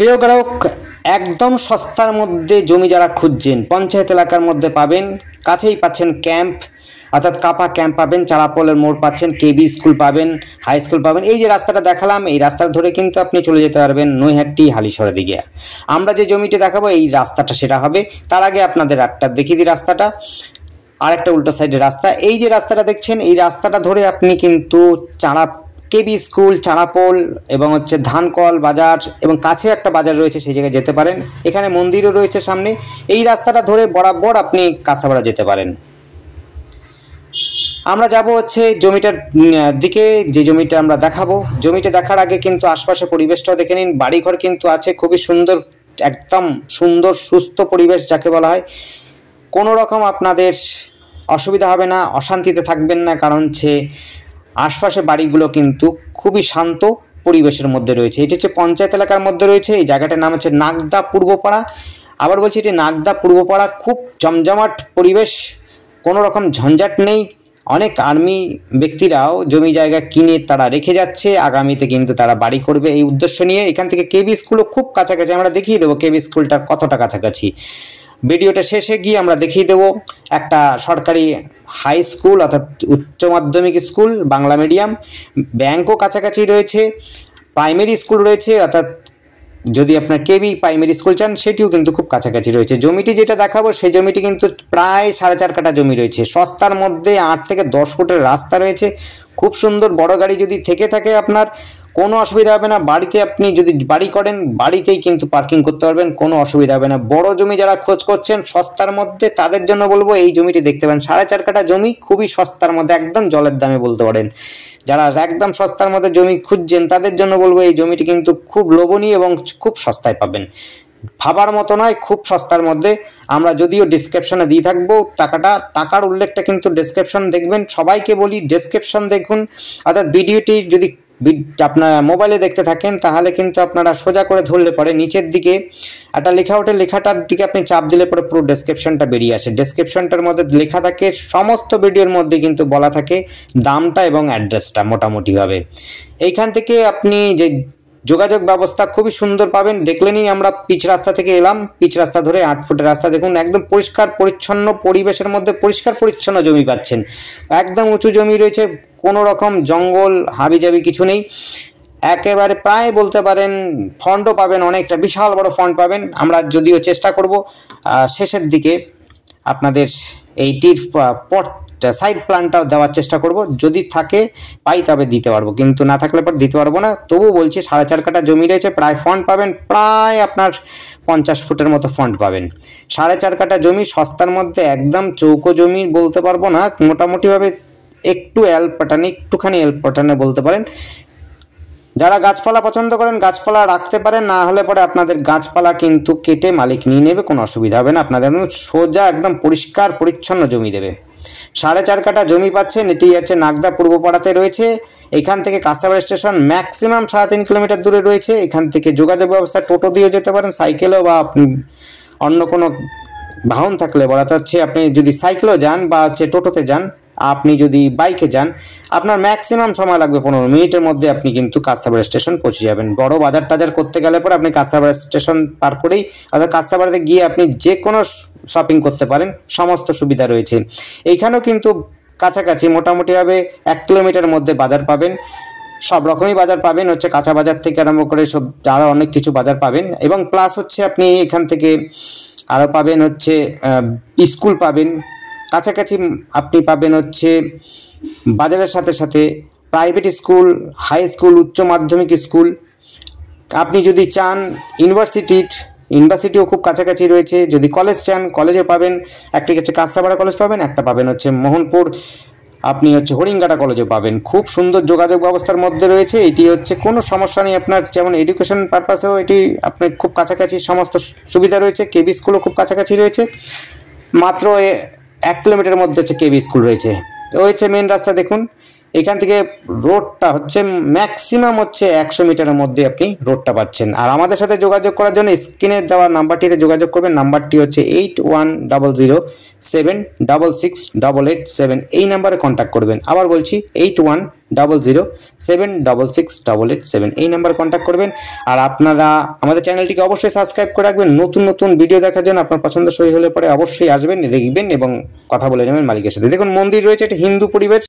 প্রিয় গ্রাহক, একদম সস্তার মধ্যে জমি যারা খুঁজছেন পঞ্চায়েত এলাকার মধ্যে পাবেন। কাছেই পাচ্ছেন ক্যাম্প, অর্থাৎ কাপা ক্যাম্প পাবেন, চারাপোলের মোড় পাচ্ছেন, কেবি স্কুল পাবেন, হাই স্কুল পাবেন। এই যে রাস্তাটা দেখালাম, এই রাস্তা ধরে কিন্তু আপনি চলে যেতে পারবেন নৈহাটি হালিশহরের দিকে। আমরা যে জমিটি দেখাবো এই রাস্তাটা সেটা হবে। তার আগে আপনাদের একটা দেখিয়ে দিই রাস্তাটা, আর একটা উল্টো সাইডের রাস্তা। এই যে রাস্তাটা দেখছেন, এই রাস্তাটা ধরে আপনি কিন্তু কেবি স্কুল, চারাপোল এবং ধানকল বাজার এবং কাছে একটা বাজার রয়েছে, সেই জায়গায় যেতে পারেন। এখানে মন্দিরও রয়েছে সামনে। এই রাস্তাটা ধরে বরাবর আপনি কাঁসাপাড়া যেতে পারেন। আমরা যাব জমিটার দিকে, যে জমিটা আমরা দেখাবো। জমিটা দেখার আগে কিন্তু আশপাশে পরিবেশটাও দেখে নিন। বাড়িঘর কিন্তু আছে খুবই সুন্দর, একদম সুন্দর সুস্থ পরিবেশ যাকে বলা হয়। কোনো রকম আপনাদের অসুবিধা হবে না, অশান্তিতে থাকবেন না, কারণ আশপাশে বাড়িগুলো কিন্তু খুবই শান্ত পরিবেশের মধ্যে রয়েছে। এটি পঞ্চায়েত এলাকার মধ্যে রয়েছে। এই জায়গাটার নাম হচ্ছে নাগদা পূর্বপাড়া। আবার বলছি, এটি নাগদা পূর্বপাড়া। খুব জমজমাট পরিবেশ, কোনো রকম ঝঞ্ঝাট নেই। অনেক আর্মি ব্যক্তিরাও জমি জায়গা কিনে তারা রেখে যাচ্ছে, আগামীতে কিন্তু তারা বাড়ি করবে এই উদ্দেশ্য নিয়ে। এখান থেকে কেবি স্কুলও খুব কাছাকাছি, আমরা দেখিয়ে দেবো কেবি স্কুলটা কতটা কাছাকাছি। ভিডিওটা শেষে গিয়ে আমরা দেখিয়ে দেবো একটা সরকারি হাই স্কুল অর্থাৎ উচ্চ মাধ্যমিক স্কুল বাংলা মিডিয়াম। ব্যাংকও কাছাকাছি রয়েছে, প্রাইমারি স্কুল রয়েছে, অর্থাৎ যদি আপনার কেবি প্রাইমারি স্কুল চান সেটিও কিন্তু খুব কাছাকাছি রয়েছে। জমিটি যেটা দেখাবো সেই জমিটি কিন্তু প্রায় 4.5 কাঠা জমি রয়েছে। সস্তার মধ্যে 8 থেকে 10 ফুটের রাস্তা রয়েছে। খুব সুন্দর, বড় গাড়ি যদি থেকে থাকে আপনার কোনো অসুবিধা হবে না। বাড়িতে আপনি যদি বাড়ি করেন বাড়িতেই কিন্তু পার্কিং করতে পারবেন, কোনো অসুবিধা হবে না। বড় জমি যারা খোঁজ করছেন সস্তার মধ্যে তাদের জন্য বলবো এই জমিটি দেখতে পারেন। 4.5 কাঠা জমি খুবই সস্তার মধ্যে, একদম জলের দামে বলতে পারেন। যারা একদম সস্তার মধ্যে জমি খুঁজছেন তাদের জন্য বলবো এই জমিটি কিন্তু খুব লোভনীয় এবং খুব সস্তায় পাবেন। ভাবার মতো নয়, খুব সস্তার মধ্যে। আমরা যদিও ডেসক্রিপশনে দিয়ে থাকবো টাকার উল্লেখটা কিন্তু ডেসক্রিপশন দেখবেন। সবাইকে বলি ডেসক্রিপশন দেখুন, অর্থাৎ ভিডিওটি যদি আপনারা মোবাইলে দেখতে থাকেন তাহলে কিন্তু আপনারা সোজা করে ধরলে পরে নিচের দিকে একটা লেখা ওঠে, লেখাটার দিকে আপনি চাপ দিলে পরে পুরো ডেসক্রিপশনটা বেরিয়ে আসে। ডেসক্রিপশনটার মধ্যে লেখা থাকে, সমস্ত ভিডিওর মধ্যে কিন্তু বলা থাকে দামটা এবং অ্যাড্রেসটা মোটামুটিভাবে। এইখান থেকে আপনি যে যোগাযোগ ব্যবস্থা খুবই সুন্দর পাবেন। দেখলেনই আমরা পিচ রাস্তা থেকে এলাম, পিচ রাস্তা ধরে 8 ফুটের রাস্তা দেখুন, একদম পরিষ্কার পরিচ্ছন্ন পরিবেশের মধ্যে পরিষ্কার পরিচ্ছন্ন জমি পাচ্ছেন। একদম উঁচু জমি রয়েছে, কোনো রকম জঙ্গল হাবিজাবি কিছু নেই। একেবারে প্রায় বলতে পারেন ফন্টও পাবেন, অনেকটা বিশাল বড় ফন্ট পাবেন। আমরা যদিও চেষ্টা করব শেষের দিকে আপনাদের এইটির সাইড প্ল্যানটাও দেওয়ার চেষ্টা করব, যদি থাকে পাই তবে দিতে পারবো, কিন্তু না থাকলে পর দিতে পারবো না। তবু বলছি 4.5 কাঠা জমি রয়েছে, প্রায় ফন্ট পাবেন প্রায় আপনার 50 ফুটের মতো ফন্ট পাবেন। 4.5 কাঠা জমি সস্তার মধ্যে, একদম চৌকো জমি বলতে পারবো না, মোটামুটিভাবে একটু একটুখানি এল প্যাটার্নে বলতে পারেন। যারা গাছপালা পছন্দ করেন গাছপালা রাখতে পারেন, না হলে পরে আপনাদের গাছপালা কিন্তু কেটে মালিক নিয়ে নেবে, কোনো অসুবিধা হবে না। আপনাদের সোজা একদম পরিষ্কার পরিচ্ছন্ন জমি দেবে। 4.5 কাঠা জমি পাচ্ছেন, এটি নাগদা পূর্বপাড়াতে রয়েছে। এখান থেকে কাঁসাপাড়া স্টেশন ম্যাক্সিমাম 3.5 কিলোমিটার দূরে রয়েছে। এখান থেকে যোগাযোগ ব্যবস্থা টোটো দিয়েও যেতে পারেন, সাইকেলও, বা অন্য কোনো বাহন থাকলে বলাতে আপনি যদি সাইকেলও যান বা টোটোতে যান, আপনি যদি বাইকে যান আপনার ম্যাক্সিমাম সময় লাগবে 15 মিনিটের মধ্যে আপনি কিন্তু কাঁসাপাড়া স্টেশন পৌঁছে যাবেন। বড় বাজার টাজার করতে গেলে পরে আপনি কাঁসাপাড়া স্টেশন পার করেই, অর্থাৎ কাঁসাপাড়াতে গিয়ে আপনি যে কোনো শপিং করতে পারেন, সমস্ত সুবিধা রয়েছে। এইখানেও কিন্তু কাছাকাছি মোটামুটিভাবে 1 কিলোমিটার মধ্যে বাজার পাবেন, সব রকমই বাজার পাবেন, কাঁচা বাজার থেকে আরম্ভ করে সব আরও অনেক কিছু বাজার পাবেন। এবং প্লাস আপনি এখান থেকে আরও পাবেন স্কুল পাবেন কাছাকাছি, আপনি পাবেন বাজারের সাথে সাথে প্রাইভেট স্কুল, হাই স্কুল, উচ্চ মাধ্যমিক স্কুল। আপনি যদি চান ইউনিভার্সিটিও খুব কাছাকাছি রয়েছে। যদি কলেজ চান কলেজও পাবেন, একটি কাঁসাপাড়া কলেজ পাবেন, একটা পাবেন মোহনপুর, আপনি হরিঙ্গাটা কলেজও পাবেন। খুব সুন্দর যোগাযোগ ব্যবস্থার মধ্যে রয়েছে। এটি কোনো সমস্যা নেই আপনার, যেমন এডুকেশন পারপাসেও এটি আপনার খুব কাছাকাছি সমস্ত সুবিধা রয়েছে। কেবি স্কুলও খুব কাছাকাছি রয়েছে, মাত্র 1 কিলোমিটারের মধ্যে কেবি স্কুল রয়েছে। মেন রাস্তা দেখুন, এখান থেকে রোডটা হচ্ছে ম্যাক্সিমাম হচ্ছে 100 মিটারের মধ্যে আপনি রোডটা পাচ্ছেন। আর আমাদের সাথে যোগাযোগ করার জন্য স্ক্রিনে দেওয়া নাম্বারটিতে যোগাযোগ করবেন। নাম্বারটি হচ্ছে 8100766887, এই নাম্বারে কন্ট্যাক্ট করবেন। আবার বলছি 8100766887, এই নাম্বারে কন্ট্যাক্ট করবেন। আর আপনারা আমাদের চ্যানেলটিকে অবশ্যই সাবস্ক্রাইব করে রাখবেন। নতুন নতুন ভিডিও দেখার জন্য আপনার পছন্দসই হলে পরে অবশ্যই আসবেন, দেখবেন এবং কথা বলে নেবেন মালিকের সাথে। দেখুন মন্দির রয়েছে, একটা হিন্দু পরিবেশ।